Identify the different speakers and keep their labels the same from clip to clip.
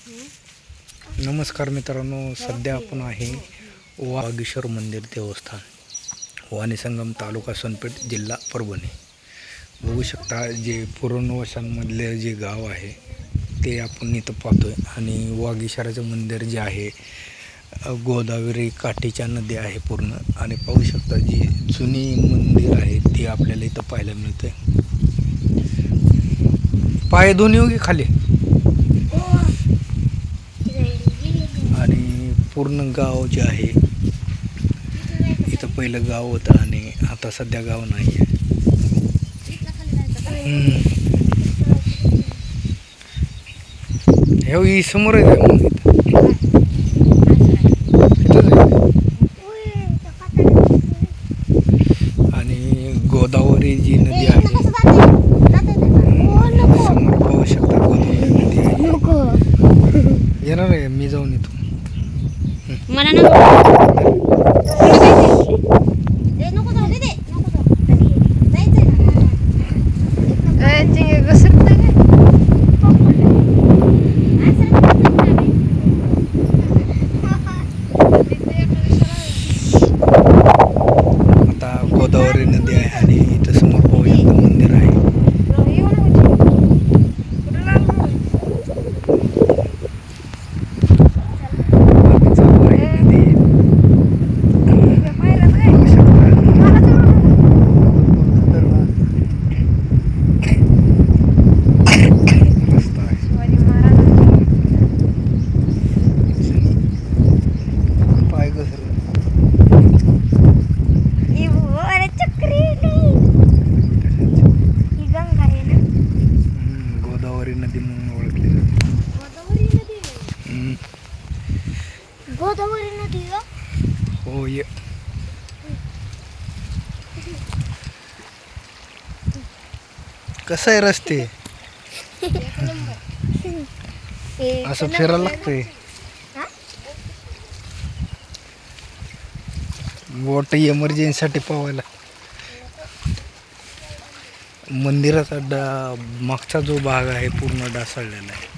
Speaker 1: नमस्कार मित्रांनो, सध्या आपण आहे वागीश्वर मंदिर देवस्थान, वाणी संगम, तालुका सोनपेठ, जिल्हा परभणी. बघू शकता जे पुरणवशांमधले जे गाव आहे ते आपण इथं पाहतोय. आणि वागीश्वराचं मंदिर जे आहे गोदावरी काठीच्या नदी आहे पूर्ण. आणि पाहू शकता जी जुनी मंदिर आहे ती आपल्याला इथं पाहायला मिळते. पाय दोन्ही उगी खाली. आणि पूर्ण गाव जे आहे इथं पहिलं गाव होतं आणि आता सध्या गाव नाही आहे. हे समोर आहे मग आणि गोदावरी जी नदी आहे समोर पाहू शकता. गोदावरी नदी आहे. येणार आहे मी जाऊन येतो. आता गोदावरी नदी आहे आणि इथं समोर पाहू शकता मंदिर आहे. गोदावरी नदी म्हणून ओळखली जाते.
Speaker 2: गोदावरी नदी
Speaker 1: हो ये. कसं आहे रस्ते असं फिरायला लागतंय. बोट इमर्जन्सीसाठी पावायला. मंदिराचा मागचा जो भाग आहे पूर्ण ढासळलेला आहे.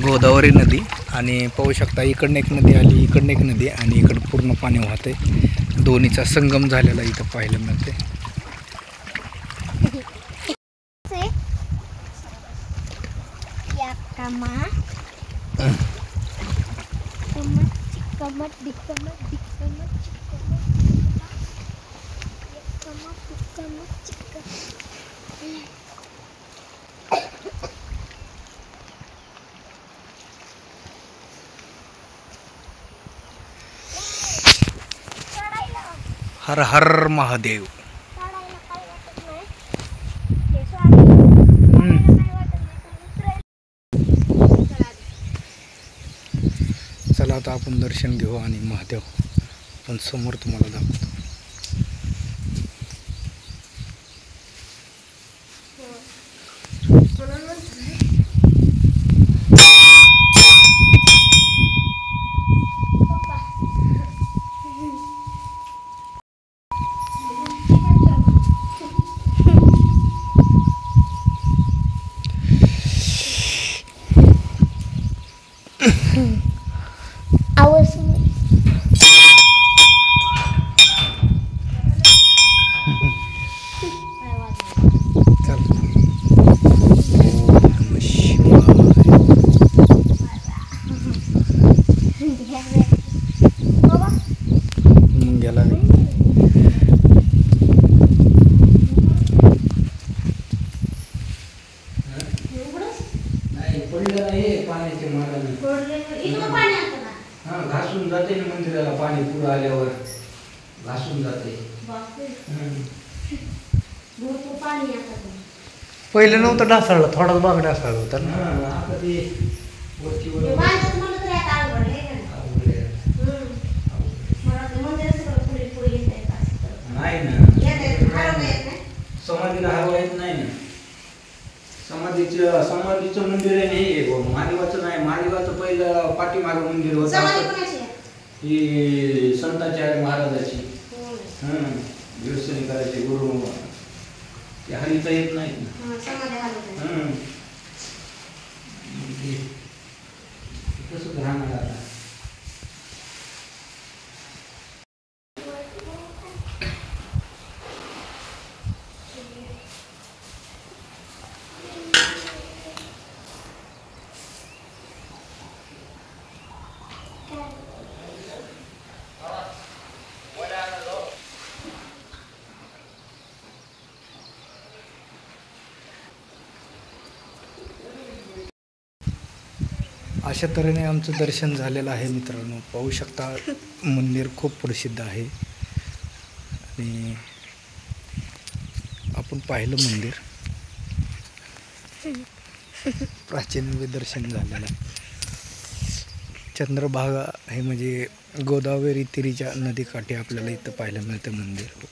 Speaker 1: गोदावरी नदी आणि पाहू शकता इकडनं एक नदी आली, इकडनं एक नदी आणि इकडं पूर्ण पाणी वाहते. दोन्हीचा संगम झालेला इथं पाहायला मिळते. हर हर महादेव. चला आता आपण दर्शन घेऊ आणि महादेव पण समोर तुम्हाला दाखवतो. गेला घासून जाते ना मंदिराला. पाणी पूर आल्यावर घासून जाते. पहिले नव्हतं ढासळला, थोडाच भाग ढासळला होता ना. नाही ना, समाधीला हरवायच नाही ना. समाधीचं मंदिर आहे. महादेवाचं नाही, महादेवाचं पहिलं पाठीमागं मंदिर होतं
Speaker 3: समाधी
Speaker 1: असं.
Speaker 3: कोणाची आहे?
Speaker 1: ही संताचार्य महाराजाची
Speaker 3: होय.
Speaker 1: व्यवस्थित करायचे गुरु ते हरीचं येत नाही.
Speaker 3: हां, समाधी हलवत आहे.
Speaker 1: कसं राहणार आता. अशा तऱ्हेने आमचं दर्शन झालेलं आहे मित्रांनो. पाहू शकता मंदिर खूप प्रसिद्ध आहे आणि आपण पाहिलं मंदिर प्राचीन दर्शन झालेलं आहे. चंद्रभागा हे म्हणजे गोदावरी तिरीच्या नदीकाठी आपल्याला इथं पाहायला मिळतं मंदिर.